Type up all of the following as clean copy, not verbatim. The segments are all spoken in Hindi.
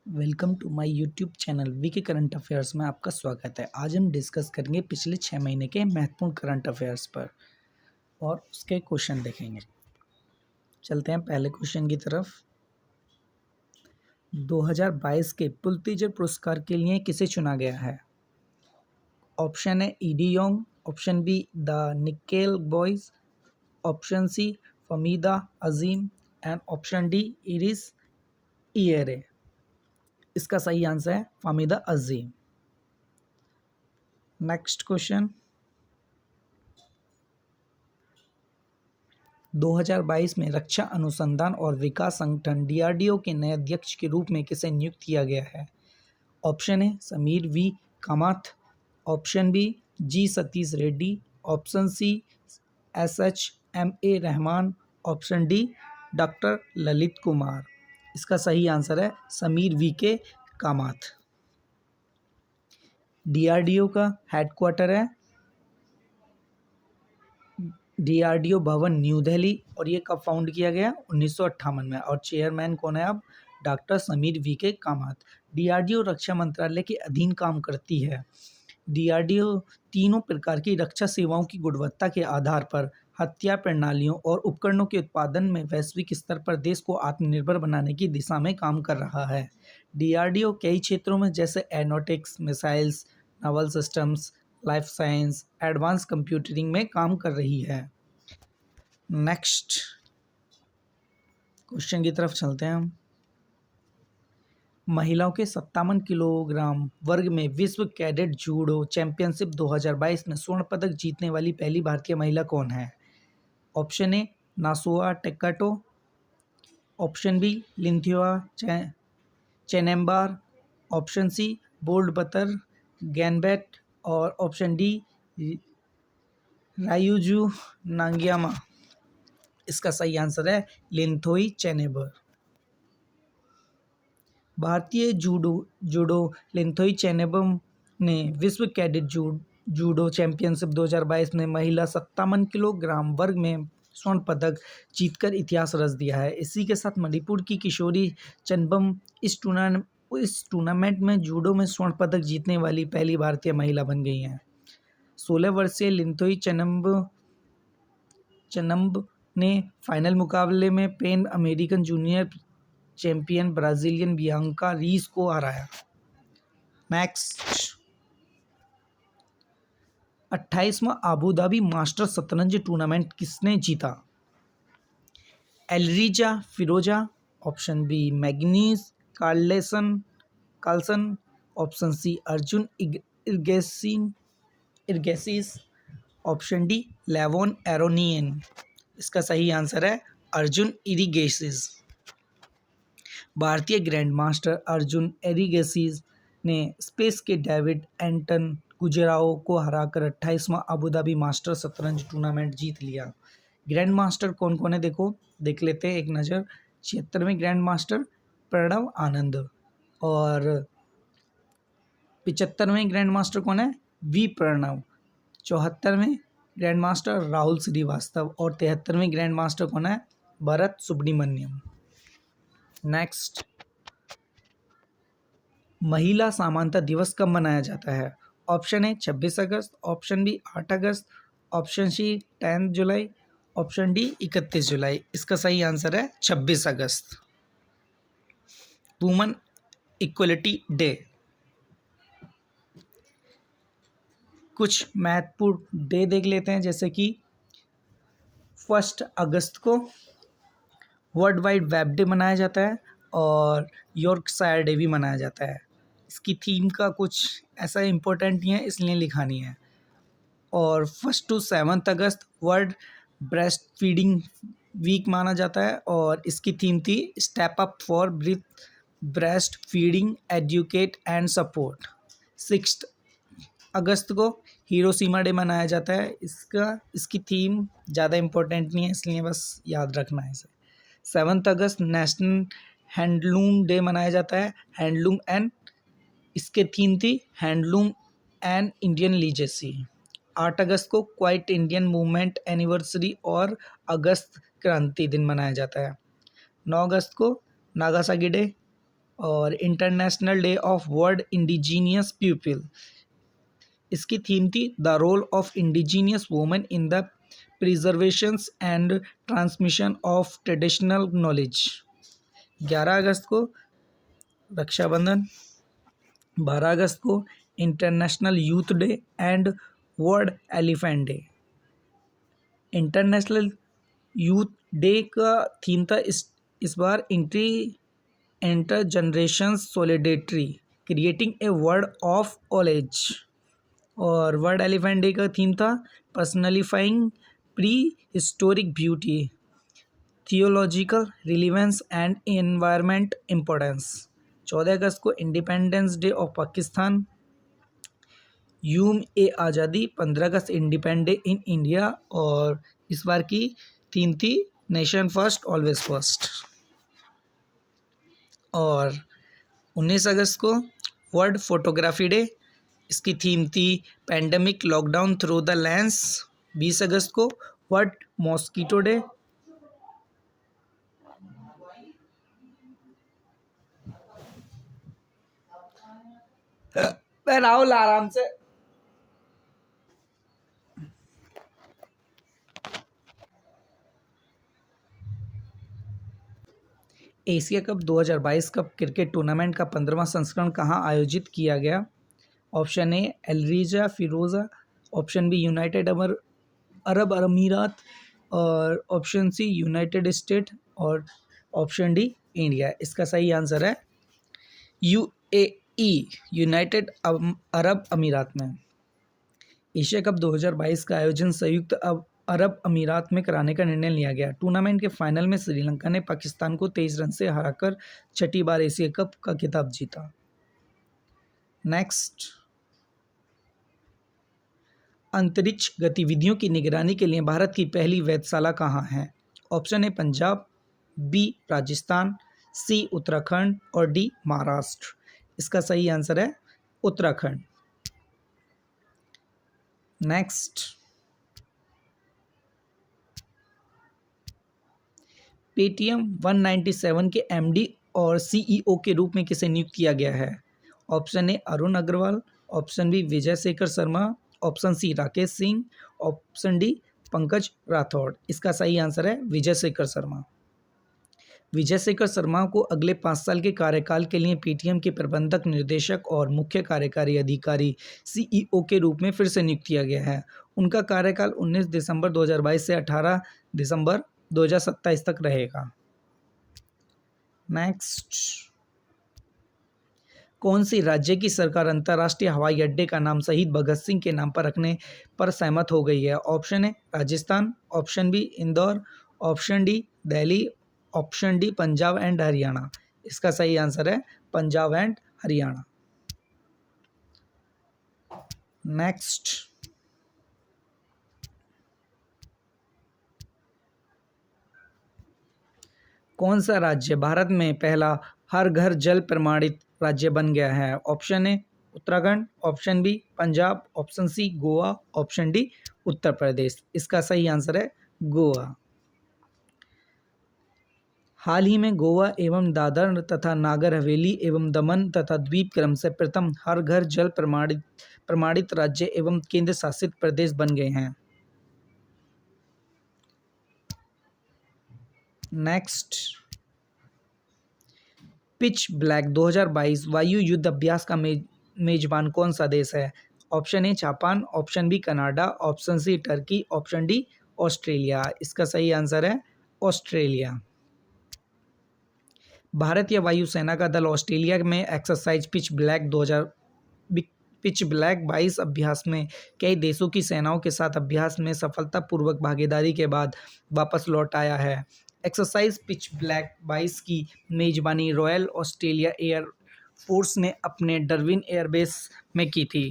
Welcome to my YouTube channel VK current affairs में आपका स्वागत है। आज हम डिस्कस करेंगे पिछले 6 महीने के महत्वपूर्ण करंट अफेयर्स पर और उसके क्वेश्चन देखेंगे। चलते हैं पहले क्वेश्चन की तरफ। 2022 के पुलित्जर पुरस्कार के लिए किसे चुना गया है? Option A Ed Yong, option B the Nickel Boys, option C Fahmida Azim and option D Iris इयरे। इसका सही आंसर है फमीदा अजीम। नेक्स्ट क्वेश्चन, 2022 में रक्षा अनुसंधान और विकास संगठन डीआरडीओ के नए अध्यक्ष के रूप में किसे नियुक्त किया गया है? Option A Sameer V Kamath, option B G Satish Reddy, option C SHMA Rahman, option D doctor Lalit Kumar. इसका सही आंसर है Sameer V K Kamath. DRDO का हेडक्वार्टर है डीआरडीओ भवन न्यू दिल्ली और ये कब फाउंड किया गया? 1958 में। और चेयरमैन कौन है अब? डॉक्टर समीर वी के कामत। डीआरडीओ रक्षा मंत्रालय के अधीन काम करती है। डीआरडीओ तीनों प्रकार की रक्षा सेवाओं की गुणवत्ता के आधार पर हथियार प्रणालियों और उपकरणों के उत्पादन में वैश्विक स्तर पर देश को आत्मनिर्भर बनाने की दिशा में काम कर रहा है। डीआरडीओ कई क्षेत्रों में जैसे aeronautics, missiles, novel systems, life science, advance computing में काम कर रही है। नेक्स्ट क्वेश्चन की तरफ चलते हैं हम। महिलाओं के 57 किलोग्राम वर्ग में विश्व कैडेट जूडो चैंपियनशिप 2022 में स्वर्ण पदक जीतने वाली पहली भारतीय महिला कौन है? ऑप्शन ए नासुआ टेक्काटो, option B Linthoi Chanambam, option C Boldbaatar Ganbat और ऑप्शन डी रायुजू नांगियामा। इसका सही आंसर है लिंथोई चेनेबर। भारतीय जूडो लिंथोई चेनेबम ने विश्व कैडेट जूडो चैंपियनशिप 2022 में महिला 57 किलोग्राम वर्ग में स्वर्ण पदक जीतकर इतिहास रच दिया है। इसी के साथ मणिपुर की किशोरी चनबम इस टूर्नामेंट में जूडो में स्वर्ण पदक जीतने वाली पहली भारतीय महिला बन गई हैं। 16 वर्षीय लिंथोई चनम्ब ने फाइनल मुकाबले में Pan American junior champion Brazilian Bianca Reis को हराया। नेक्स्ट, 28वां आबू धाबी मास्टर शतरंज टूर्नामेंट किसने जीता? Alireza Firouzja, option B Magnus Carlsen, option C Arjun Erigaisi, option D Levon Aronian. इसका सही आंसर है अर्जुन इरिगेसिस। भारतीय ग्रैंड मास्टर अर्जुन एरिगेसिस ने स्पेस के डेविड एंटन गुजराओ को हराकर 28वां अबू धाबी मास्टर शतरंज टूर्नामेंट जीत लिया। ग्रैंड मास्टर कौन कौन है देख लेते हैं एक नज़र। 76वें ग्रैंड मास्टर प्रणव आनंद और 75वें ग्रैंड मास्टर कौन है? वी प्रणव। 74वें ग्रैंड मास्टर राहुल श्रीवास्तव और 73वें ग्रैंड मास्टर कौन है? भरत सुब्रमण्यम। नेक्स्ट, महिला समानता दिवस कब मनाया जाता है? ऑप्शन ए 26 अगस्त, ऑप्शन बी 8 अगस्त, ऑप्शन सी 10 जुलाई, ऑप्शन डी 31 जुलाई। इसका सही आंसर है 26 अगस्त, वुमेन इक्वलिटी डे। कुछ महत्वपूर्ण डे देख लेते हैं, जैसे कि 1 अगस्त को वर्ल्ड वाइड वेब डे मनाया जाता है और यॉर्कशायर डे भी मनाया जाता है। इसकी थीम का कुछ ऐसा इम्पोर्टेंट नहीं है, इसलिए लिखा नहीं है। और 1 to 7 अगस्त वर्ल्ड ब्रेस्ट फीडिंग वीक माना जाता है और इसकी थीम थी step up for breastfeeding educate and support. 6 अगस्त को हिरोशिमा डे मनाया जाता है। इसकी थीम ज़्यादा इम्पोर्टेंट नहीं है, इसलिए बस याद रखना है इसे। 7 अगस्त नेशनल हैंडलूम डे मनाया जाता है, हैंडलूम एंड इसके थीम थी हैंडलूम एंड इंडियन लीजेसी। 8 अगस्त को क्वाइट इंडियन मूवमेंट एनिवर्सरी और अगस्त क्रांति दिन मनाया जाता है। 9 अगस्त को नागासाकी डे और international day of world indigenous people, इसकी थीम थी the role of indigenous women in the preservations and transmission of traditional knowledge. 11 अगस्त को रक्षाबंधन, 12 अगस्त को international youth day and world elephant day. International youth day का थीम था इस बार inter generation solidarity creating a world of all age. और वर्ल्ड एलिफेंट डे का थीम था personifying pre historic beauty, theological relevance and environment importance. 14 अगस्त को इंडिपेंडेंस डे ऑफ पाकिस्तान, यूम ए आज़ादी। 15 अगस्त इंडिपेंडेंस डे इन इंडिया, और इस बार की थीम थी नेशन फर्स्ट ऑलवेज फर्स्ट। और 19 अगस्त को वर्ल्ड फोटोग्राफी डे, इसकी थीम थी pandemic lockdown through the lens. 20 अगस्त को वर्ल्ड मॉस्किटो डे। राहुल आराम से। Asia cup 2022 cup cricket tournament का 15वां संस्करण कहाँ आयोजित किया गया? Option A Alireza Firouzja, option B United Arab Emirates, और ऑप्शन सी यूनाइटेड स्टेट, और ऑप्शन डी इंडिया। इसका सही आंसर है यूएई, यूनाइटेड अरब अमीरात में। एशिया कप 2022 का आयोजन संयुक्त अरब अमीरात में कराने का निर्णय लिया गया। टूर्नामेंट के फाइनल में श्रीलंका ने पाकिस्तान को 23 रन से हराकर छठी बार एशिया कप का खिताब जीता। नेक्स्ट, अंतरिक्ष गतिविधियों की निगरानी के लिए भारत की पहली वेधशाला कहाँ है? Option A Punjab, B Rajasthan, C Uttarakhand, और डी महाराष्ट्र। इसका सही आंसर है उत्तराखंड। नेक्स्ट, पेटीएम 197 के एमडी और सीईओ के रूप में किसे नियुक्त किया गया है? Option A Arun Agarwal, option B Vijay Shekhar Sharma, option C Rakesh Singh, option D Pankaj Rathore. इसका सही आंसर है विजय शेखर शर्मा। विजय शेखर शर्मा को अगले 5 साल के कार्यकाल के लिए पेटीएम के प्रबंधक निर्देशक और मुख्य कार्यकारी अधिकारी सीईओ के रूप में फिर से नियुक्त किया गया है। उनका कार्यकाल 19 दिसंबर 2022 से 18 दिसंबर 2027 तक रहेगा। नेक्स्ट, कौन सी राज्य की सरकार अंतर्राष्ट्रीय हवाई अड्डे का नाम शहीद भगत सिंह के नाम पर रखने पर सहमत हो गई है? Option A Rajasthan, option B Indore, option D Delhi, option D Punjab and Haryana. इसका सही आंसर है पंजाब एंड हरियाणा। नेक्स्ट, कौन सा राज्य भारत में पहला हर घर जल प्रमाणित राज्य बन गया है? Option A Uttarakhand, option B Punjab, option C Goa, option D Uttar Pradesh. इसका सही आंसर है गोवा। हाल ही में गोवा एवं दादर तथा नागर हवेली एवं दमन तथा द्वीप क्रम से प्रथम हर घर जल प्रमाणित राज्य एवं केंद्र शासित प्रदेश बन गए हैं। नेक्स्ट, पिच ब्लैक 2022 वायु युद्ध अभ्यास का मेजबान कौन सा देश है? Option A Japan, option B Canada, option C Turkey, option D Australia. इसका सही आंसर है ऑस्ट्रेलिया। भारतीय वायुसेना का दल ऑस्ट्रेलिया में एक्सरसाइज पिच ब्लैक 22 अभ्यास में कई देशों की सेनाओं के साथ अभ्यास में सफलतापूर्वक भागीदारी के बाद वापस लौट आया है। एक्सरसाइज पिच ब्लैक 22 की मेजबानी रॉयल ऑस्ट्रेलिया एयर फोर्स ने अपने डार्विन एयरबेस में की थी।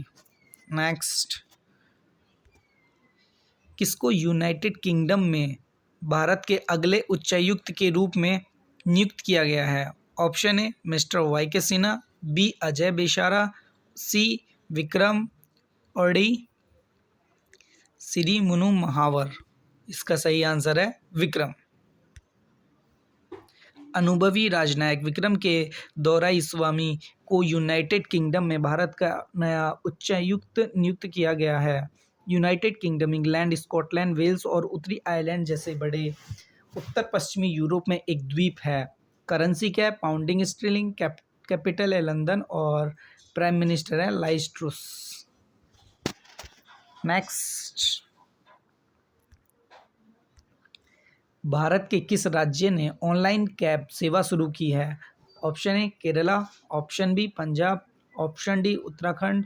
नेक्स्ट, किसको यूनाइटेड किंगडम में भारत के अगले उच्चायुक्त के रूप में नियुक्त किया गया है? ऑप्शन ए मिस्टर वाई के सिन्हा, बी अजय बेसारा, सी विक्रम, और डी श्री मुनु महावर। इसका सही आंसर है विक्रम। अनुभवी राजनयिक विक्रम के दोराईस्वामी को यूनाइटेड किंगडम में भारत का नया उच्चायुक्त नियुक्त किया गया है। United Kingdom England, Scotland, Wales और उत्तरी आयरलैंड जैसे बड़े उत्तर पश्चिमी यूरोप में एक द्वीप है। करेंसी क्या है? Pounding sterling. कैपिटल है लंदन और प्राइम मिनिस्टर है लाइस ट्रुस। नेक्स्ट, भारत के किस राज्य ने ऑनलाइन कैब सेवा शुरू की है? Option A Kerala, option B Punjab, option D Uttarakhand,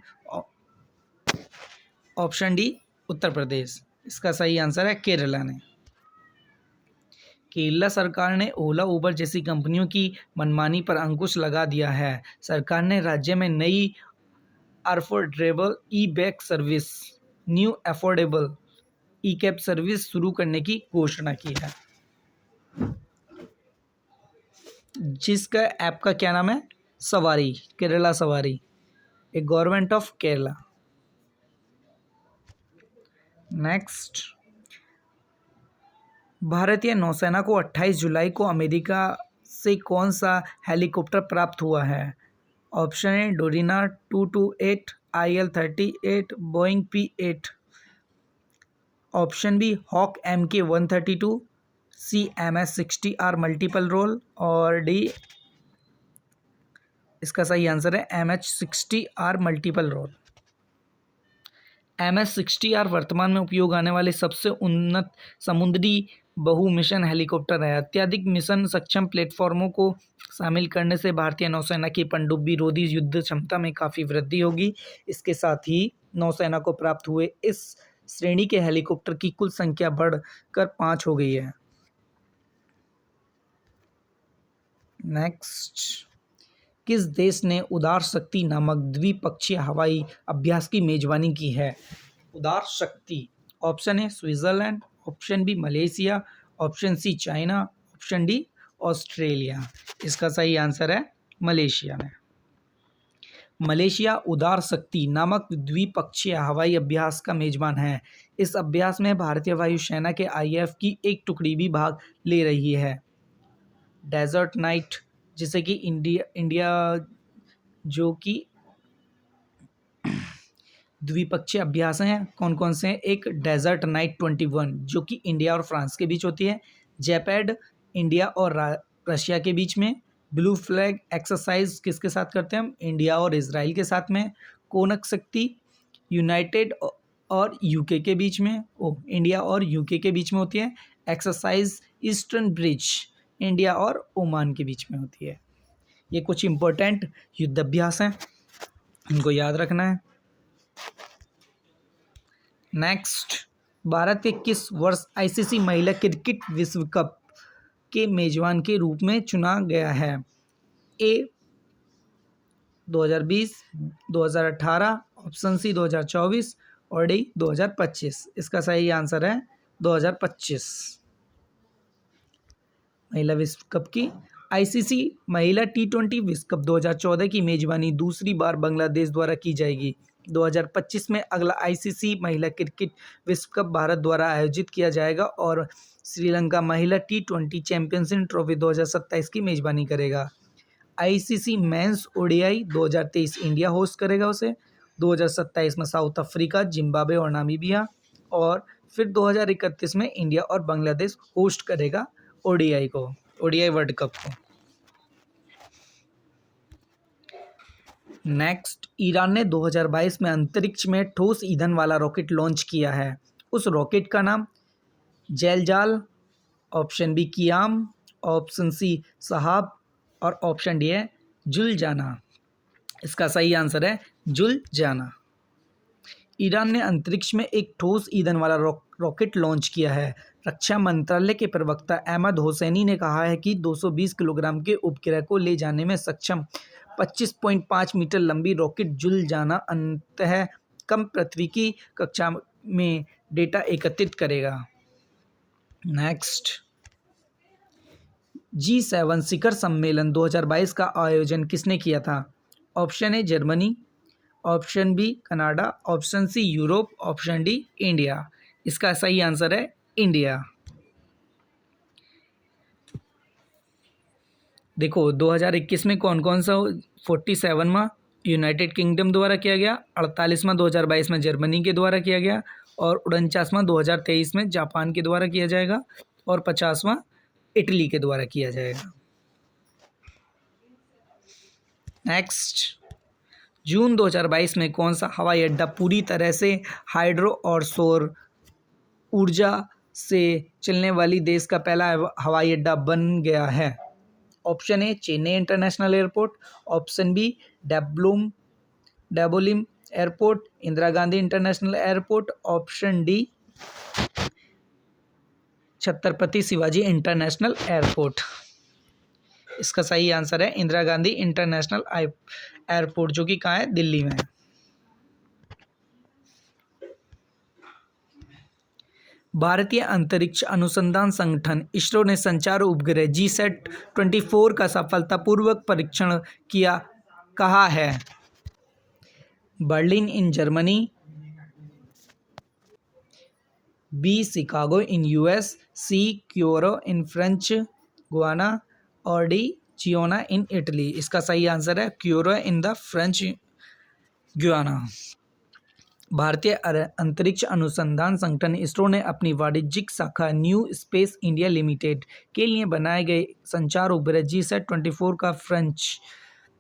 option D Uttar Pradesh. इसका सही आंसर है केरला ने। केरला सरकार ने ओला, उबर जैसी कंपनियों की मनमानी पर अंकुश लगा दिया है। सरकार ने राज्य में नई अफोर्डेबल ई बैक सर्विस, न्यू अफोर्डेबल ई कैब सर्विस शुरू करने की घोषणा की है, जिसका ऐप का क्या नाम है? सवारी, केरला सवारी, ए गवर्नमेंट ऑफ केरला। नेक्स्ट, भारतीय नौसेना को 28 जुलाई को अमेरिका से कौन सा हेलीकॉप्टर प्राप्त हुआ है? Option A Dornier 228, IL-38, Boeing P-8, option B Hawk MK 132, CMH-60R multiple role, और डी इसका सही आंसर है MH-60R मल्टीपल रोल। MH-60R वर्तमान में उपयोग आने वाले सबसे उन्नत समुद्री बहु मिशन हेलीकॉप्टर है। अत्यधिक मिशन सक्षम प्लेटफॉर्मों को शामिल करने से भारतीय नौसेना की पनडुब्बी रोधी युद्ध क्षमता में काफ़ी वृद्धि होगी। इसके साथ ही नौसेना को प्राप्त हुए इस श्रेणी के हेलीकॉप्टर की कुल संख्या बढ़कर 5 हो गई है। नेक्स्ट, किस देश ने उदार शक्ति नामक द्विपक्षीय हवाई अभ्यास की मेजबानी की है? Udara Shakti, option A Switzerland, option B Malaysia, option C China, option D Australia. इसका सही आंसर है मलेशिया में। मलेशिया उदार शक्ति नामक द्विपक्षीय हवाई अभ्यास का मेजबान है। इस अभ्यास में भारतीय वायुसेना के IAF की एक टुकड़ी भी भाग ले रही है। डेजर्ट नाइट, जिसे कि इंडिया जो कि द्विपक्षीय अभ्यास हैं, कौन कौन से हैं? एक डेजर्ट नाइट 21 जो कि इंडिया और फ्रांस के बीच होती है। जेपैड इंडिया और रशिया के बीच में। ब्लू फ्लैग एक्सरसाइज किसके साथ करते हैं हम? इंडिया और इजराइल के साथ में। कोनक शक्ति यूनाइटेड और यूके के बीच में, इंडिया और यूके के बीच में होती है। एक्सरसाइज ईस्टर्न ब्रिज इंडिया और ओमान के बीच में होती है। ये कुछ इंपॉर्टेंट युद्ध अभ्यास हैं, इनको याद रखना है। नेक्स्ट, भारत के किस वर्ष ICC महिला क्रिकेट विश्व कप के मेजबान के रूप में चुना गया है? ए 2020, 2018, ऑप्शन सी 2024 और डी 2025। इसका सही आंसर है 2025। महिला विश्व कप की ICC महिला T20 विश्व कप 2014 की मेजबानी दूसरी बार बांग्लादेश द्वारा की जाएगी। 2025 में अगला ICC महिला क्रिकेट विश्व कप भारत द्वारा आयोजित किया जाएगा और श्रीलंका महिला T20 चैंपियनशिप ट्रॉफी 2027 की मेजबानी करेगा। ICC men's ODI 2023 India host करेगा उसे। 2027 में साउथ अफ्रीका, जिम्बाब्वे और नामीबिया, और फिर 2031 में इंडिया और बांग्लादेश होस्ट करेगा ODI वर्ल्ड कप को। नेक्स्ट, ईरान ने 2022 में अंतरिक्ष में ठोस ईंधन वाला रॉकेट लॉन्च किया है। उस रॉकेट का नाम जैलजाल, ऑप्शन बी कियाम, ऑप्शन सी सहाब और ऑप्शन डी है जुलजाना। इसका सही आंसर है जुलजाना। ईरान ने अंतरिक्ष में एक ठोस ईंधन वाला रॉकेट लॉन्च किया है। रक्षा मंत्रालय के प्रवक्ता अहमद होसैनी ने कहा है कि 220 किलोग्राम के उपग्रह को ले जाने में सक्षम 25.5 मीटर लंबी रॉकेट जुलजाना अंततः कम पृथ्वी की कक्षा में डेटा एकत्रित करेगा। नेक्स्ट, G7 शिखर सम्मेलन 2022 का आयोजन किसने किया था? Option A Germany, option B Canada, option C Europe, option D India. इसका सही आंसर है इंडिया। देखो 2021 में कौन कौन सा 47वां यूनाइटेड किंगडम द्वारा किया गया, 48वां 2022 में जर्मनी के द्वारा किया गया, और 49वां 2023 में जापान के द्वारा किया जाएगा, और 50वां इटली के द्वारा किया जाएगा। नेक्स्ट, जून 2022 में कौन सा हवाई अड्डा पूरी तरह से हाइड्रो और सौर ऊर्जा से चलने वाली देश का पहला हवाई अड्डा बन गया है? Option A Chennai international airport, option B Dabolim airport, Indira Gandhi international airport, option D Chhatrapati Shivaji international airport. इसका सही आंसर है इंदिरा गांधी इंटरनेशनल एयरपोर्ट, जो कि कहाँ है? दिल्ली में है। भारतीय अंतरिक्ष अनुसंधान संगठन इसरो ने संचार उपग्रह GSAT-24 का सफलतापूर्वक परीक्षण किया कहाँ है? Berlin in Germany, B Chicago in US, C Kourou in French Guiana, और डी जियोना इन इटली। इसका सही आंसर है Kourou in the French Guiana. भारतीय अंतरिक्ष अनुसंधान संगठन इसरो ने अपनी वाणिज्यिक शाखा न्यू स्पेस इंडिया लिमिटेड के लिए बनाए गए संचार उपग्रह GSAT-24 का फ्रेंच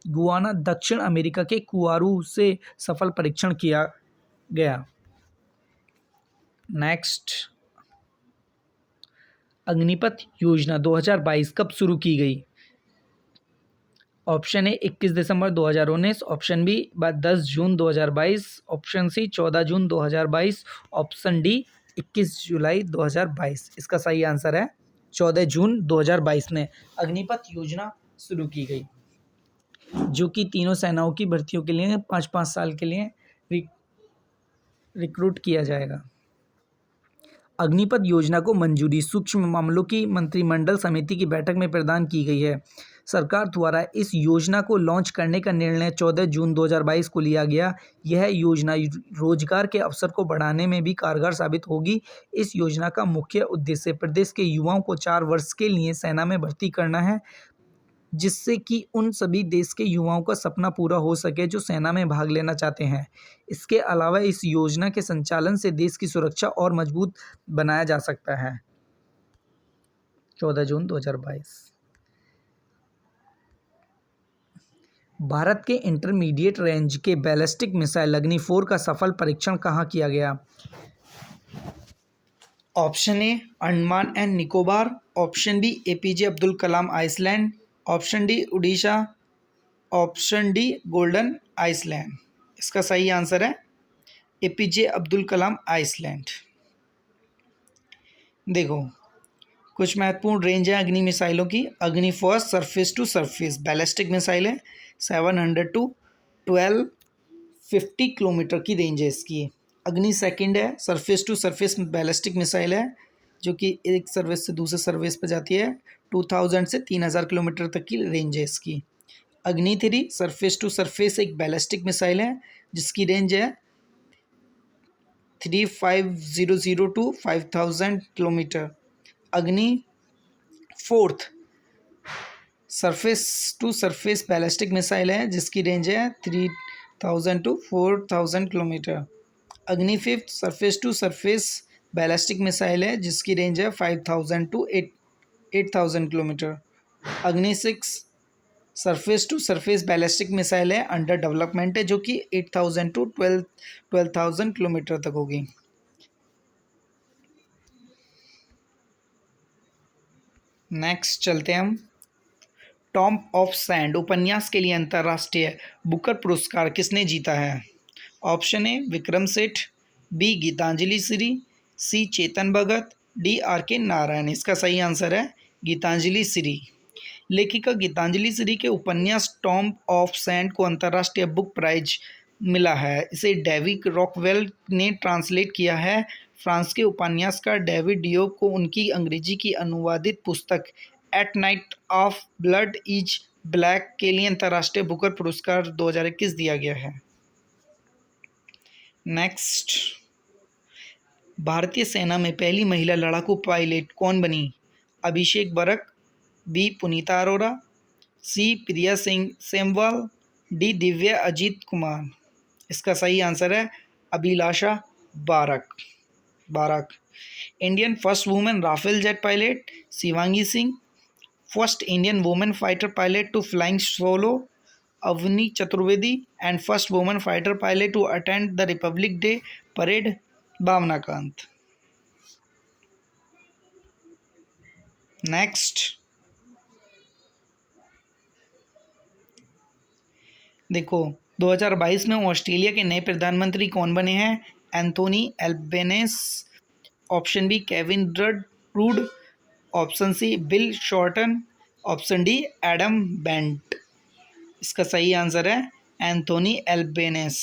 गुआना दक्षिण अमेरिका के कुआरू से सफल परीक्षण किया गया। नेक्स्ट, अग्निपथ योजना 2022 कब शुरू की गई? ऑप्शन ए 21 दिसंबर 2019, ऑप्शन बी 10 जून 2022, ऑप्शन सी 14 जून 2022, ऑप्शन डी 21 जुलाई 2022। इसका सही आंसर है 14 जून 2022 में अग्निपथ योजना शुरू की गई, जो कि तीनों सेनाओं की भर्तियों के लिए 5-5 साल के लिए रिक्रूट किया जाएगा। अग्निपथ योजना को मंजूरी सूक्ष्म मामलों की मंत्रिमंडल समिति की बैठक में प्रदान की गई है। सरकार द्वारा इस योजना को लॉन्च करने का निर्णय 14 जून 2022 को लिया गया। यह योजना रोजगार के अवसर को बढ़ाने में भी कारगर साबित होगी। इस योजना का मुख्य उद्देश्य प्रदेश के युवाओं को 4 वर्ष के लिए सेना में भर्ती करना है, जिससे कि उन सभी देश के युवाओं का सपना पूरा हो सके जो सेना में भाग लेना चाहते हैं। इसके अलावा इस योजना के संचालन से देश की सुरक्षा और मजबूत बनाया जा सकता है। 14 जून 2022। भारत के इंटरमीडिएट रेंज के बैलिस्टिक मिसाइल अग्नि-4 का सफल परीक्षण कहाँ किया गया? Option A Andaman and Nicobar, option B APJ Abdul Kalam island, option D Orissa, option D golden island. इसका सही आंसर है APJ अब्दुल कलाम आइसलैंड। देखो कुछ महत्वपूर्ण रेंज है अग्नि मिसाइलों की। Agni first surface to surface ballistic missile है, 700 to 1250 किलोमीटर की रेंज है इसकी। अग्नि सेकंड है surface to surface ballistic missile है, जो कि एक सर्विस से दूसरे सर्विस पर जाती है। 2000 से 3000 किलोमीटर तक की रेंज है इसकी। अग्नि 3 सरफेस टू सरफेस एक बैलिस्टिक मिसाइल है, जिसकी रेंज है 3500 to 5000 kilometre. Agni 4 surface to surface ballistic missile है, जिसकी रेंज है 3000 to 4000 kilometre. Agni 5 surface to surface ballistic missile है, जिसकी रेंज है 5000 to 8000 kilometre. Agni 6 surface to surface ballistic missile है, अंडर डेवलपमेंट है, जो कि 8000 to 12,000 किलोमीटर तक होगी। नेक्स्ट चलते हैं हम। टॉम ऑफ सैंड उपन्यास के लिए अंतर्राष्ट्रीय बुकर पुरस्कार किसने जीता है? ऑप्शन ए विक्रम सेठ, बी गीतांजलि श्री, सी चेतन भगत, डी RK नारायण। इसका सही आंसर है गीतांजलि श्री। लेखिका गीतांजलि श्री के उपन्यास टॉम ऑफ सैंड को अंतर्राष्ट्रीय बुक प्राइज मिला है। इसे डेविड रॉकवेल ने ट्रांसलेट किया है। फ्रांस के उपन्यासकार डेविड डियोक को उनकी अंग्रेजी की अनुवादित पुस्तक at night of blood is black के लिए अंतर्राष्ट्रीय बुकर पुरस्कार 2021 दिया गया है। नेक्स्ट, भारतीय सेना में पहली महिला लड़ाकू पायलट कौन बनी? Abhishek Barak, B Punita Arora, C Priya Singh Semwal, D Divya Ajith Kumar. इसका सही आंसर है Abhilasha Barak Barak. Indian first women Rafale jet pilot Shivangi Singh. First Indian women fighter pilot to flying solo Avani Chaturvedi. And first women fighter pilot to attend the Republic Day parade Bhawana Kanth. Next देखो, 2022 में ऑस्ट्रेलिया के नए प्रधानमंत्री कौन बने हैं? Anthony Albanese, option B Kevin Rudd, option C Bill Shorten, option D Adam Bandt. इसका सही आंसर है एंथोनी एल्बेनेस।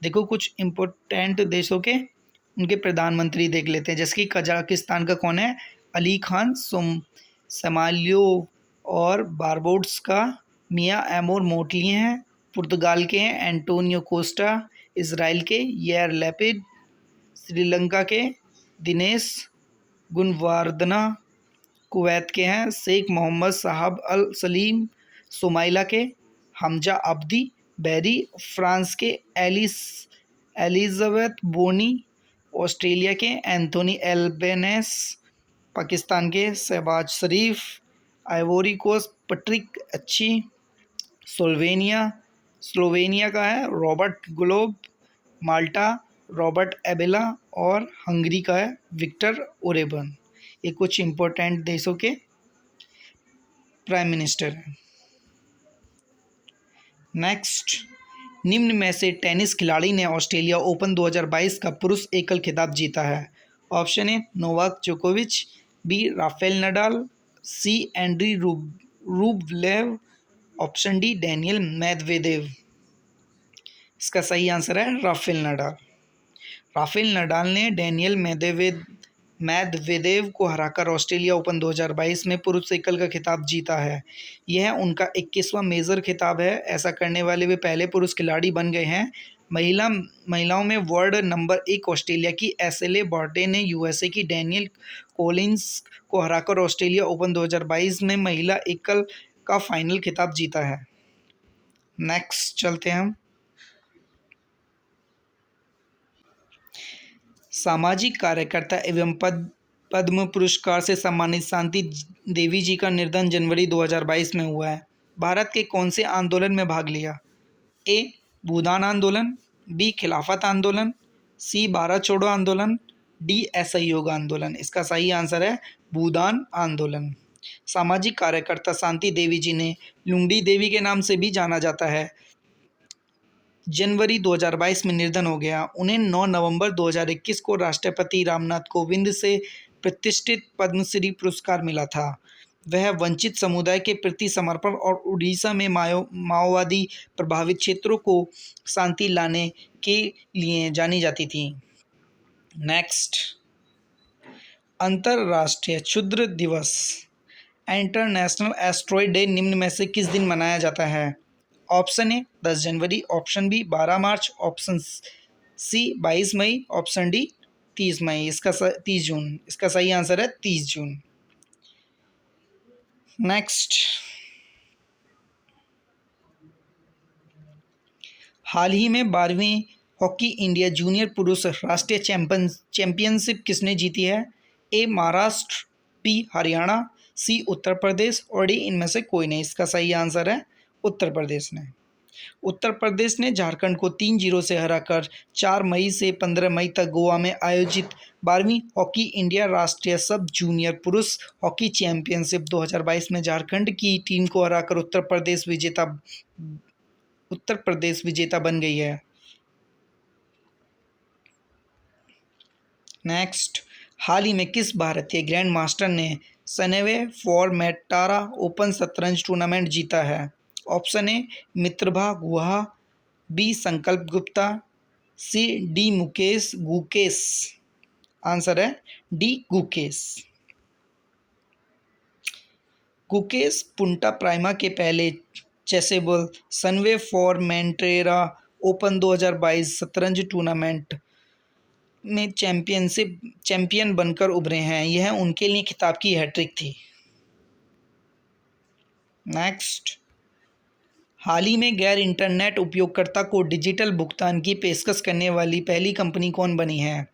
देखो कुछ इम्पोर्टेंट देशों के उनके प्रधानमंत्री देख लेते हैं, जैसे कि कजाकिस्तान का कौन है? अली खान समालियोव। और बारबोड्स का मिया एमोर मोटली हैं। पुर्तगाल के हैं एंटोनियो कोस्टा। इसराइल के यार लैपिड। श्रीलंका के दिनेश गुणवर्धना। कुवैत के हैं शेख मोहम्मद साहब अल सलीम। सोमाइला के हमजा अब्दी बैरी। फ्रांस के एलिजाबेथ बोनी। ऑस्ट्रेलिया के एंथोनी एल्बेनेस। पाकिस्तान के शहबाज शरीफ। आइवोरी कोस्ट पैट्रिक अच्छी। स्लोवेनिया का है रॉबर्ट गुलोब। माल्टा रॉबर्ट एबेला। और हंगरी का है विक्टर ओरेबन। ये कुछ इम्पोर्टेंट देशों के प्राइम मिनिस्टर हैं। नेक्स्ट, निम्न में से टेनिस खिलाड़ी ने ऑस्ट्रेलिया ओपन 2022 का पुरुष एकल खिताब जीता है? ऑप्शन ए नोवाक जोकोविच, B Rafael Nadal, C Andrey Rublev, option D Daniil Medvedev. इसका सही आंसर है राफेल नडाल। राफेल नडाल ने डैनियल मेदवेदेव को हराकर ऑस्ट्रेलिया ओपन 2022 में पुरुष एकल का खिताब जीता है। यह उनका 21वां मेजर खिताब है। ऐसा करने वाले वे पहले पुरुष खिलाड़ी बन गए हैं। महिलाओं में वर्ल्ड नंबर 1 ऑस्ट्रेलिया की एसएलए बॉर्डे ने यूएसए की डैनियल कोलिंस को हराकर ऑस्ट्रेलिया ओपन 2022 में महिला एकल का फाइनल खिताब जीता है। नेक्स्ट चलते हैं हम। सामाजिक कार्यकर्ता एवं पद्म पुरस्कार से सम्मानित शांति देवी जी का निधन जनवरी 2022 में हुआ है। भारत के कौन से आंदोलन में भाग लिया? ए भूदान आंदोलन, बी खिलाफत आंदोलन, सी भारत छोड़ो आंदोलन, डी असहयोग आंदोलन। इसका सही आंसर है भूदान आंदोलन। सामाजिक कार्यकर्ता शांति देवी जी ने लुंगडी देवी के नाम से भी जाना जाता है। जनवरी 2022 में निधन हो गया। उन्हें 9 नवंबर 2021 को राष्ट्रपति रामनाथ कोविंद से प्रतिष्ठित पद्मश्री पुरस्कार मिला था। वह वंचित समुदाय के प्रति समर्पण और उड़ीसा में माओवादी प्रभावित क्षेत्रों को शांति लाने के लिए जानी जाती थी। नेक्स्ट, अंतर्राष्ट्रीय क्षुद्र दिवस इंटरनेशनल एस्ट्रॉयड डे निम्न में से किस दिन मनाया जाता है? ऑप्शन ए 10 जनवरी, ऑप्शन बी 12 मार्च, ऑप्शन सी 22 मई, ऑप्शन डी 30 मई। 30 जून। इसका सही आंसर है 30 जून। नेक्स्ट, हाल ही में 12वीं हॉकी इंडिया जूनियर पुरुष राष्ट्रीय चैंपियनशिप किसने जीती है? ए महाराष्ट्र, बी हरियाणा, सी उत्तर प्रदेश और डी इनमें से कोई नहीं। इसका सही आंसर है उत्तर प्रदेश ने। उत्तर प्रदेश ने झारखंड को 3-0 से हराकर 4 मई से 15 मई तक गोवा में आयोजित 12वीं हॉकी इंडिया राष्ट्रीय सब जूनियर पुरुष हॉकी चैंपियनशिप 2022 में झारखंड की टीम को हराकर उत्तर प्रदेश विजेता बन गई है। नेक्स्ट, हाल ही में किस भारतीय ग्रैंड मास्टर ने सनेवे फॉर्मेटारा ओपन शतरंज टूर्नामेंट जीता है? ऑप्शन ए मित्रभा Guha, B Sankalp Gupta, C D Mukesh Gukesh. Answer है D Gukesh. Gukesh Punta Prima के पहले चेसेबल सनवे फॉर्मेंटेरा ओपन 2022 शतरंज टूर्नामेंट में चैंपियन बनकर उभरे हैं। यह उनके लिए खिताब की हैट्रिक थी। नेक्स्ट, हाल ही में गैर इंटरनेट उपयोगकर्ता को डिजिटल भुगतान की पेशकश करने वाली पहली कंपनी कौन बनी है?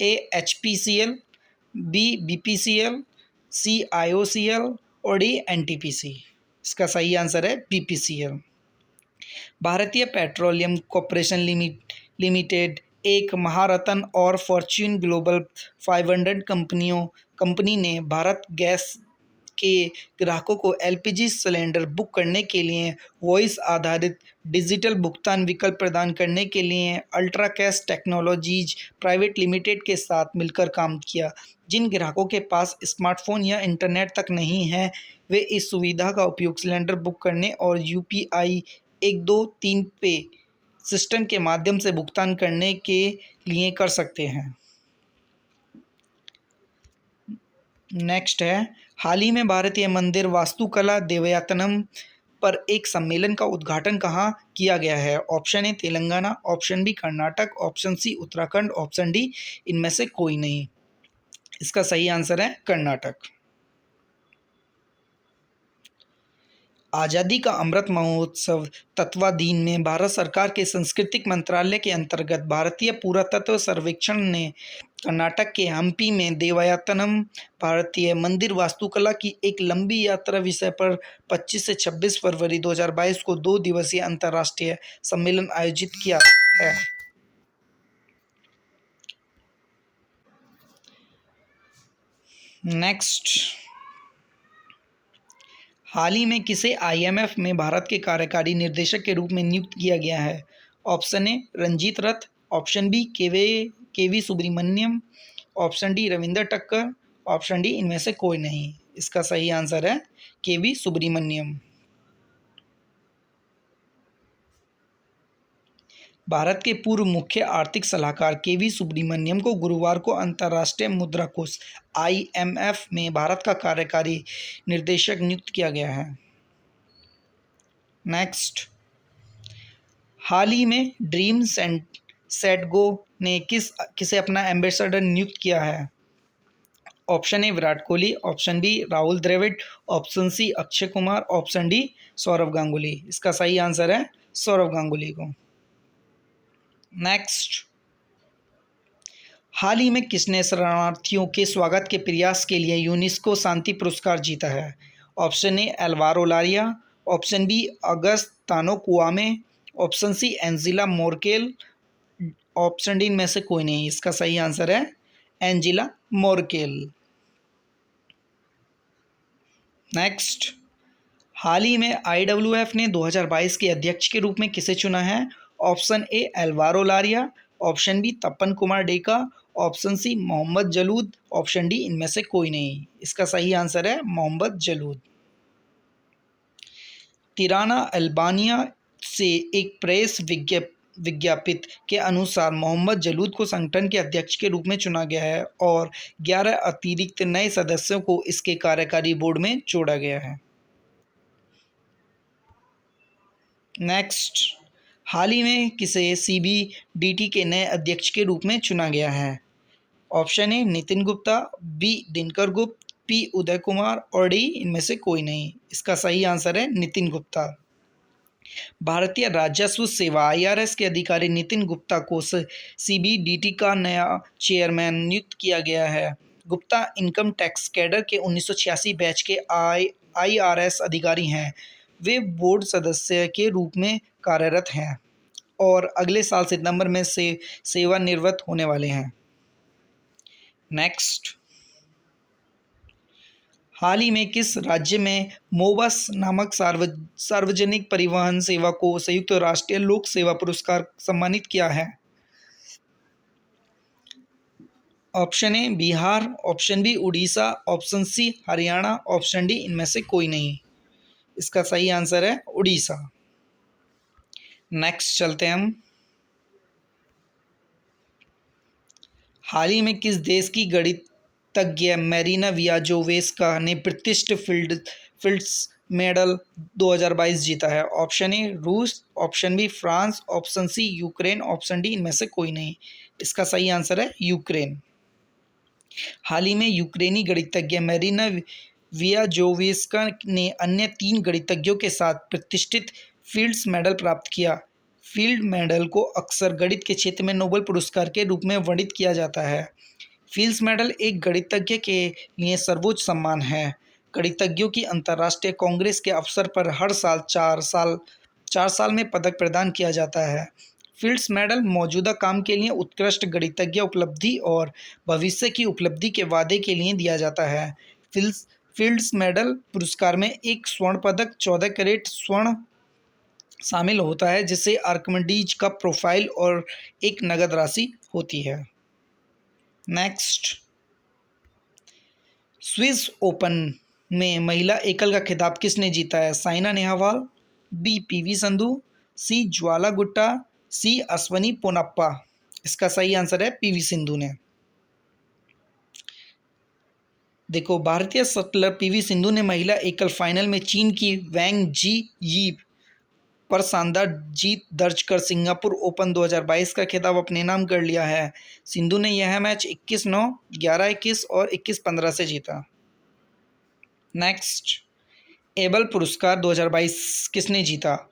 ए HPCL, बी BPCL, सी IOCL और डी NTPC। इसका सही आंसर है BPCL। भारतीय पेट्रोलियम कॉर्पोरेशन लिमिटेड एक महारत्न और फॉर्च्यून ग्लोबल 500 कंपनी ने भारत गैस के ग्राहकों को LPG सिलेंडर बुक करने के लिए वॉइस आधारित डिजिटल भुगतान विकल्प प्रदान करने के लिए ultra cash technologies private limited के साथ मिलकर काम किया। जिन ग्राहकों के पास स्मार्टफोन या इंटरनेट तक नहीं है, वे इस सुविधा का उपयोग सिलेंडर बुक करने और UPI 123 पे सिस्टम के माध्यम से भुगतान करने के लिए कर सकते हैं। नेक्स्ट है, हाल ही में भारतीय मंदिर वास्तुकला देवयातनम पर एक सम्मेलन का उद्घाटन कहाँ किया गया है? Option A Telangana, option B Karnataka, option C Uttarakhand, option D इनमें से कोई नहीं। इसका सही आंसर है कर्नाटक। आज़ादी का अमृत महोत्सव तत्वाधीन में भारत सरकार के सांस्कृतिक मंत्रालय के अंतर्गत भारतीय पुरातत्व सर्वेक्षण ने कर्नाटक के हम्पी में देवयातनम भारतीय मंदिर वास्तुकला की एक लंबी यात्रा विषय पर 25 से 26 फरवरी 2022 को 2 दिवसीय अंतर्राष्ट्रीय सम्मेलन आयोजित किया है। नेक्स्ट, हाल ही में किसे IMF में भारत के कार्यकारी निर्देशक के रूप में नियुक्त किया गया है? Option A Ranjit Rath, option B KV Subramanian, option D Ravindra Takkar, option D इनमें से कोई नहीं। इसका सही आंसर है KV सुब्रमण्यम। भारत के पूर्व मुख्य आर्थिक सलाहकार KV सुब्रमण्यम को गुरुवार को अंतर्राष्ट्रीय मुद्रा कोष IMF में भारत का कार्यकारी निर्देशक नियुक्त किया गया है। नेक्स्ट, हाल ही में ड्रीम सेट गो ने किसे अपना एम्बेसडर नियुक्त किया है? Option A Virat Kohli, option B Rahul Dravid, option C Akshay Kumar, option D Sourav Ganguly. इसका सही आंसर है सौरव गांगुली को। नेक्स्ट, हाल ही में किसने शरणार्थियों के स्वागत के प्रयास के लिए यूनेस्को शांति पुरस्कार जीता है? Option A Alvaro Lario, option B August Tano Kouame, option C Angela Merkel, option D में से कोई नहीं। इसका सही आंसर है एंजिला मोर्केल। नेक्स्ट, हाल ही में IWF ने 2022 के अध्यक्ष के रूप में किसे चुना है? Option A Alvaro Lario, option B Tapan Kumar Deka, option C मोहम्मद जलूद, ऑप्शन डी इनमें से कोई नहीं। इसका सही आंसर है मोहम्मद जलूद। तिराना अल्बानिया से एक प्रेस विज्ञापित के अनुसार मोहम्मद जलूद को संगठन के अध्यक्ष के रूप में चुना गया है और 11 अतिरिक्त नए सदस्यों को इसके कार्यकारी बोर्ड में जोड़ा गया है। नेक्स्ट, हाल ही में किसे CBDT के नए अध्यक्ष के रूप में चुना गया है? Option A Nitin Gupta, B Dinkar Gupta, P Uday Kumar और डी इनमें से कोई नहीं। इसका सही आंसर है नितिन गुप्ता। भारतीय राजस्व सेवा IRS के अधिकारी नितिन गुप्ता को CBDT का नया चेयरमैन नियुक्त किया गया है। गुप्ता इनकम टैक्स कैडर के 1986 बैच के IRS अधिकारी हैं। वे बोर्ड सदस्य के रूप में कार्यरत हैं और अगले साल सितंबर में से सेवानिवृत्त होने वाले हैं। नेक्स्ट, हाल ही में किस राज्य में मोबस नामक सार्वजनिक परिवहन सेवा को संयुक्त राष्ट्रीय लोक सेवा पुरस्कार सम्मानित किया है? Option A Bihar, option B Orissa, option C Haryana, option D इनमें से कोई नहीं। इसका सही आंसर है उड़ीसा। नेक्स्ट चलते हैं हम, हाल ही में किस देश की गणितज्ञ मैरिना वियाजोवेस्का ने प्रतिष्ठित फील्ड्स मेडल 2022 जीता है? Option A Russia, option B France, option C Ukraine, option D इनमें से कोई नहीं। इसका सही आंसर है यूक्रेन। हाल ही में यूक्रेनी गणितज्ञ मैरिना वियाजोवेस्का ने अन्य 3 गणितज्ञों के साथ प्रतिष्ठित फील्ड्स मेडल प्राप्त किया। फील्ड मेडल को अक्सर गणित के क्षेत्र में नोबेल पुरस्कार के रूप में वर्णित किया जाता है। फील्ड्स मेडल एक गणितज्ञ के लिए सर्वोच्च सम्मान है। गणितज्ञों की अंतर्राष्ट्रीय कांग्रेस के अवसर पर हर साल 4 साल में पदक प्रदान किया जाता है। फील्ड्स मेडल मौजूदा काम के लिए उत्कृष्ट गणितज्ञ उपलब्धि और भविष्य की उपलब्धि के वादे के लिए दिया जाता है। फील्ड्स मेडल पुरस्कार में एक स्वर्ण पदक, 14 कैरेट स्वर्ण शामिल होता है, जिसे आर्किमिडीज का प्रोफाइल और एक नगद राशि होती है। नेक्स्ट, स्विस ओपन में महिला एकल का खिताब किसने जीता है? साइना नेहवाल, बी पीवी संधू, सी ज्वाला गुट्टा, सी अश्वनी पोनप्पा। इसका सही आंसर है पीवी सिंधु ने। देखो, भारतीय शटलर पीवी सिंधु ने महिला एकल फाइनल में चीन की वैंग जी यी पर शानदार जीत दर्ज कर सिंगापुर ओपन 2022 का खिताब अपने नाम कर लिया है। सिंधु ने यह मैच 21-9, 11-21 और 21-15 से जीता। नेक्स्ट, एबल पुरस्कार 2022 किसने जीता?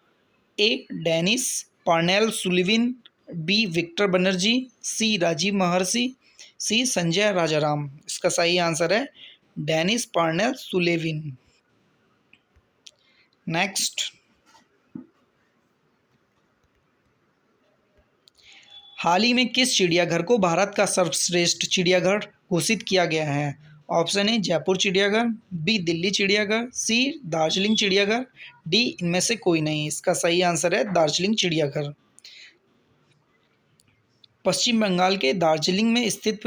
A Dennis Parnell Sullivan, B Victor Banerjee, C Rajiv Maharshi, C Sanjay Rajaram. इसका सही आंसर है डेनिस पार्नेल सुलेविन। नेक्स्ट, हाल ही में किस चिड़ियाघर को भारत का सर्वश्रेष्ठ चिड़ियाघर घोषित किया गया है? ऑप्शन ए जयपुर चिड़ियाघर, बी दिल्ली चिड़ियाघर, सी दार्जिलिंग चिड़ियाघर, डी इनमें से कोई नहीं। इसका सही आंसर है दार्जिलिंग चिड़ियाघर। पश्चिम बंगाल के दार्जिलिंग में स्थित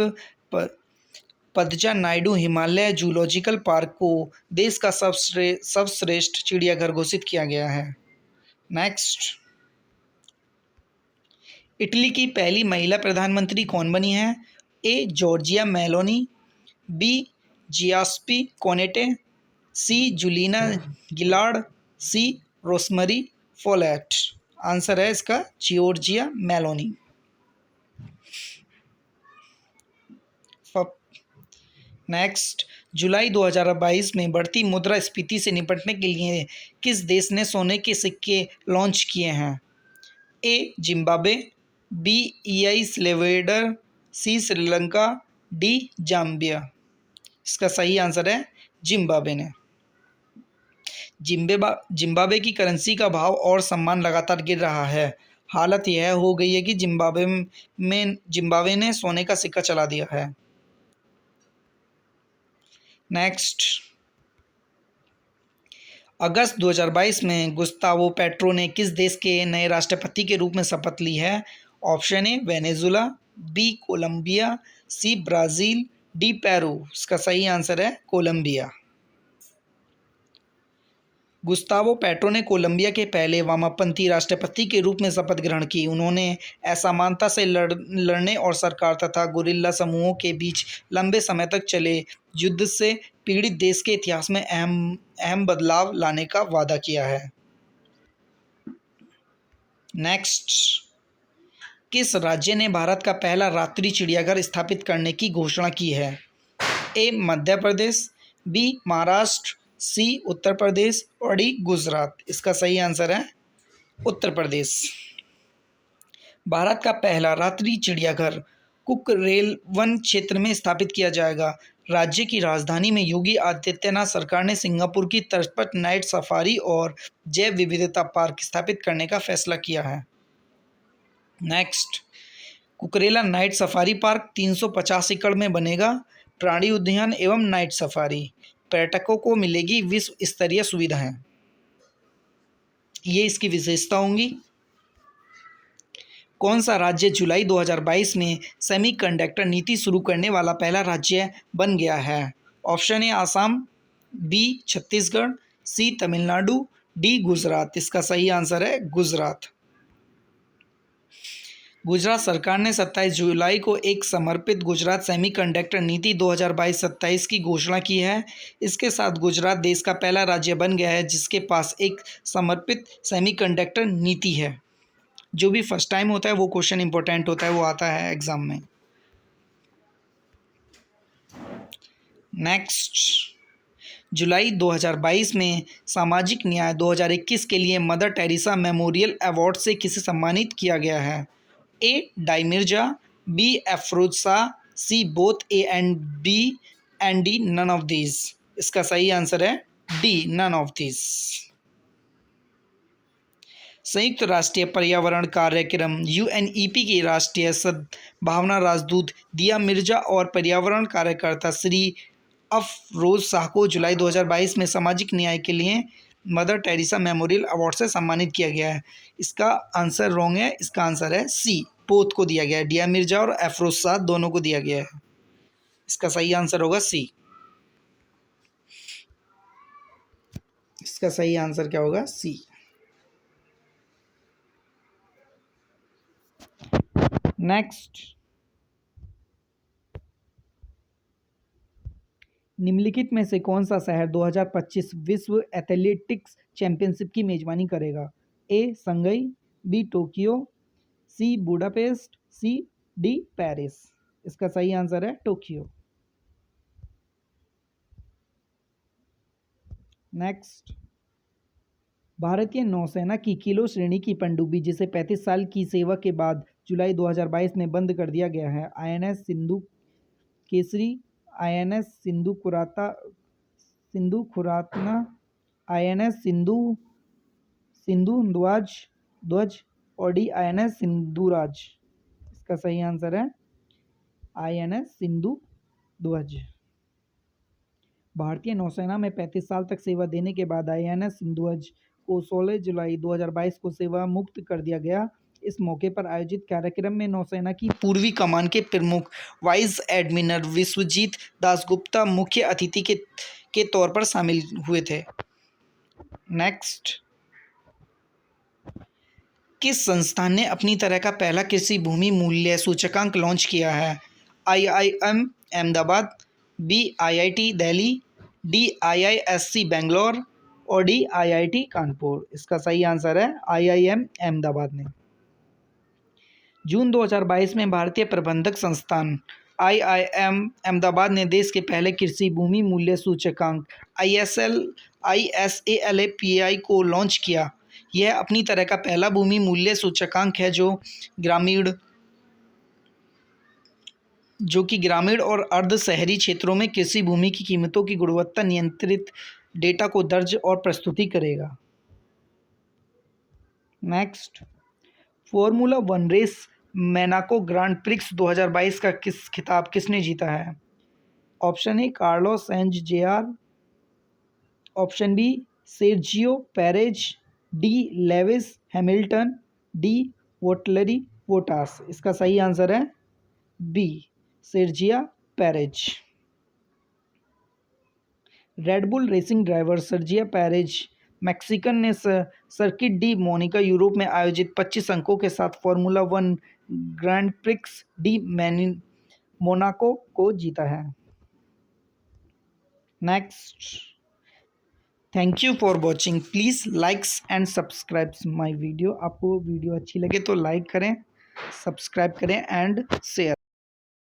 पदजा नायडू हिमालय जूलॉजिकल पार्क को देश का सर्वश्रेष्ठ चिड़ियाघर घोषित किया गया है। नेक्स्ट, इटली की पहली महिला प्रधानमंत्री कौन बनी है? ए जॉर्जिया मेलोनी, बी जियास्पी कोनेटे, सी जुलीना गिलार्ड, सी रोसमरी फोलेट। आंसर है इसका जॉर्जिया मेलोनी। नेक्स्ट, जुलाई 2022 में बढ़ती मुद्रास्फीति से निपटने के लिए किस देश ने सोने के सिक्के लॉन्च किए हैं? ए जिम्बाब्वे, बी एल सल्वाडोर, सी श्रीलंका, डी जाम्बिया। इसका सही आंसर है जिम्बाब्वे ने। जिम्बाब्वे की करेंसी का भाव और सम्मान लगातार गिर रहा है। हालत यह हो गई है कि जिम्बाब्वे ने सोने का सिक्का चला दिया है। नेक्स्ट, अगस्त 2022 में गुस्तावो पेट्रो ने किस देश के नए राष्ट्रपति के रूप में शपथ ली है? Option A Venezuela, B Colombia, C Brazil, D Peru. इसका सही आंसर है कोलंबिया। गुस्तावो पेट्रो ने कोलंबिया के पहले वामपंथी राष्ट्रपति के रूप में शपथ ग्रहण की। उन्होंने असमानता से लड़ने और सरकार तथा गुरिल्ला समूहों के बीच लंबे समय तक चले युद्ध से पीड़ित देश के इतिहास में अहम बदलाव लाने का वादा किया है। नेक्स्ट, किस राज्य ने भारत का पहला रात्रि चिड़ियाघर स्थापित करने की घोषणा की है? ए मध्य प्रदेश, बी महाराष्ट्र, सी उत्तर प्रदेश और डी गुजरात। इसका सही आंसर है उत्तर प्रदेश। भारत का पहला रात्रि चिड़ियाघर कुकरेल वन क्षेत्र में स्थापित किया जाएगा। राज्य की राजधानी में योगी आदित्यनाथ सरकार ने सिंगापुर की तर्ज पर नाइट सफारी और जैव विविधता पार्क स्थापित करने का फैसला किया है। नेक्स्ट, कुकरेला नाइट सफारी पार्क 350 एकड़ में बनेगा। प्राणी उद्यान एवं नाइट सफारी, पर्यटकों को मिलेगी विश्व स्तरीय सुविधाएं। ये इसकी विशेषता होंगी। कौन सा राज्य जुलाई 2022 में सेमीकंडक्टर नीति शुरू करने वाला पहला राज्य बन गया है? Option A Assam, B Chhattisgarh, C Tamil Nadu, D Gujarat. इसका सही आंसर है गुजरात। गुजरात सरकार ने 27 जुलाई को एक समर्पित गुजरात सेमीकंडक्टर नीति 2022-27 की घोषणा की है। इसके साथ गुजरात देश का पहला राज्य बन गया है जिसके पास एक समर्पित सेमीकंडक्टर नीति है। जो भी फर्स्ट टाइम होता है वो क्वेश्चन इंपॉर्टेंट होता है, वो आता है एग्जाम में। नेक्स्ट, जुलाई 2022 में सामाजिक न्याय 2021 के लिए मदर टेरेसा मेमोरियल अवार्ड से किसे सम्मानित किया गया है? A. Dia Mirza, B. Afroz Shah, C. Both A and D none of these. इसका सही आंसर है डी नन ऑफ दीज। संयुक्त राष्ट्रीय पर्यावरण कार्यक्रम यूएनईपी की राष्ट्रीय सद्भावना राजदूत दिया मिर्जा और पर्यावरण कार्यकर्ता श्री अफरोज शाह को जुलाई 2022 में सामाजिक न्याय के लिए मदर टेरेसा मेमोरियल अवार्ड से सम्मानित किया गया है। इसका आंसर रॉन्ग है, इसका आंसर है सी, बोथ को दिया गया है। दिया मिर्जा और अफरोज शाह दोनों को दिया गया है। इसका सही आंसर होगा सी। इसका सही आंसर क्या होगा? सी। नेक्स्ट, निम्नलिखित में से कौन सा शहर 2025 विश्व एथलेटिक्स चैंपियनशिप की मेजबानी करेगा? A. Shanghai, B. Tokyo, C. Budapest, C. D. Paris. इसका सही आंसर है टोक्यो। नेक्स्ट, भारतीय नौसेना की किलो श्रेणी की पनडुब्बी जिसे 35 साल की सेवा के बाद जुलाई 2022 में बंद कर दिया गया है, INS Sindhu Kesari, INS Sindhu खुरातना, INS Sindhu ध्वज और डी INS सिंधुराज। इसका सही आंसर है INS सिंधु ध्वज। भारतीय नौसेना में 35 साल तक सेवा देने के बाद INS सिंधुध्वज को 16 जुलाई 2022 को सेवा मुक्त कर दिया गया। इस मौके पर आयोजित कार्यक्रम में नौसेना की पूर्वी कमान के प्रमुख वाइस एडमिरल विश्वजीत दासगुप्ता मुख्य अतिथि के तौर पर शामिल हुए थे। नेक्स्ट, किस संस्थान ने अपनी तरह का पहला कृषि भूमि मूल्य सूचकांक लॉन्च किया है? IIM Ahmedabad, B. IIT Delhi, D. IISc Bangalore और डी. IIT कानपुर। इसका सही आंसर है IIM अहमदाबाद ने। जून 2022 में भारतीय प्रबंधक संस्थान IIM अहमदाबाद ने देश के पहले कृषि भूमि मूल्य सूचकांक ISALAPI को लॉन्च किया। यह अपनी तरह का पहला भूमि मूल्य सूचकांक है जो कि ग्रामीण और अर्ध शहरी क्षेत्रों में कृषि भूमि की कीमतों की गुणवत्ता नियंत्रित डेटा को दर्ज और प्रस्तुति करेगा। Next, Formula 1 race Monaco Grand Prix 2022 का खिताब किसने जीता है? Option A Carlos Sainz JR, option B Sergio Perez, D Lewis Hamilton, D Valtteri Bottas. इसका सही आंसर है B Sergio Perez. Red Bull racing driver Sergio Perez Mexican ने सर्किट डी मोनिका यूरोप में आयोजित 25 अंकों के साथ Formula 1 Grand Prix de Monaco को जीता है। Next, thank you for watching. Please likes and subscribe my video. आपको वीडियो अच्छी लगे तो लाइक करें, सब्सक्राइब करें एंड शेयर।